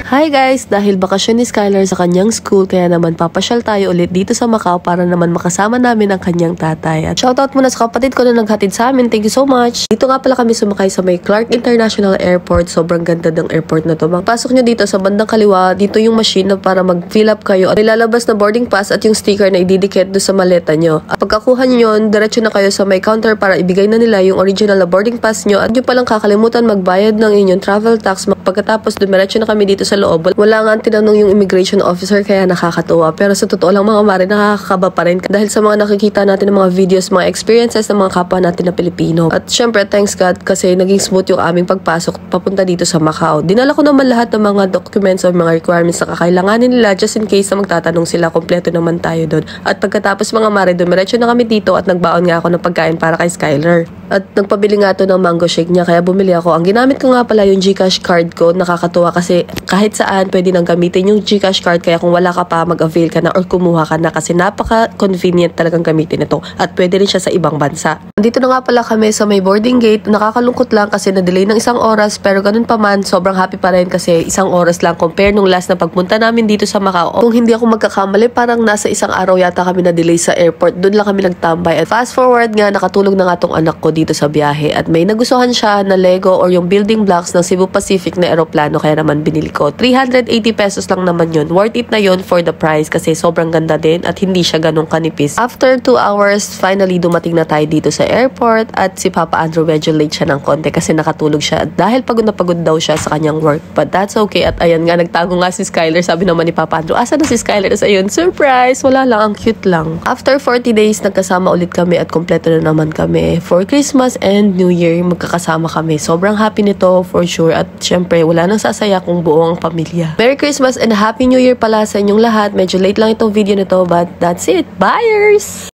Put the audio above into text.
Hi guys! Dahil bakasyon ni Skylar sa kanyang school, kaya naman papasyal tayo ulit dito sa Macau para naman makasama namin ang kanyang tatay. At shoutout muna sa kapatid ko na naghatid sa amin. Thank you so much! Dito nga pala kami sumakay sa may Clark International Airport. Sobrang ganda ng airport na to. Magpasok nyo dito sa bandang kaliwa, dito yung machine na para mag-fill up kayo. At ilalabas na boarding pass at yung sticker na ididikit do sa maleta nyo. At pagkakuha nyo yun, diretso na kayo sa may counter para ibigay na nila yung original na boarding pass nyo. At nyo palang kakalimutan magbayad ng inyong travel tax. Pagkatapos dumiretso na kami dito sa loob. Wala nga tinanong yung immigration officer, kaya nakakatuwa. Pero sa totoo lang mga mare, nakakakaba pa rin. Dahil sa mga nakikita natin ng mga videos, mga experiences ng mga kapwa natin na Pilipino. At syempre, thanks God kasi naging smooth yung aming pagpasok papunta dito sa Macau. Dinala ko naman lahat ng mga documents o mga requirements na kakailanganin nila just in case na magtatanong sila, kompleto naman tayo doon. At pagkatapos mga mare, dumiretso na kami dito at nagbaon nga ako ng pagkain para kay Skylar. At nagpabili nga to ng mango shake niya, kaya bumili ako. Ang ginamit ko nga pala yung GCash card ko. Nakakatuwa kasi kahit saan pwede nang gamitin yung GCash card, kaya kung wala ka pa, mag-avail ka na or kumuha ka na kasi napaka-convenient talagang gamitin ito at pwede rin siya sa ibang bansa. Dito na nga pala kami sa may boarding gate. Nakakalungkot lang kasi na-delay ng 1 oras, pero ganun pa man, sobrang happy pa rin kasi 1 oras lang compare nung last na pagpunta namin dito sa Macau. Kung hindi ako magkakamali, parang nasa 1 araw yata kami na-delay sa airport. Doon lang kami nagtambay. At fast forward nga, nakatulog na nga tong anak ko dito sa biyahe at may nagustuhan siya na Lego or yung building blocks ng Cebu Pacific na eroplano, kaya naman binili ko. 380 pesos lang naman yun. Worth it na yun for the price kasi sobrang ganda din at hindi siya ganun kanipis. After 2 hours, finally dumating na tayo dito sa airport at si Papa Andrew medyo late siya ng konti kasi nakatulog siya dahil pagod na pagod daw siya sa kanyang work. But that's okay. At ayan nga, nagtago nga si Skylar. Sabi naman ni Papa Andrew, asa na si Skylar? Tapos ayun, surprise! Wala lang, ang cute lang. After 40 days, nagkasama ulit kami at kompleto na naman kami. For Christmas and New Year, magkakasama kami. Sobrang happy nito for sure. At syempre, wala nang sasaya kung buong pamilya. Merry Christmas and Happy New Year pala sa inyong lahat. Medyo late lang itong video nito, but that's it. Buyers!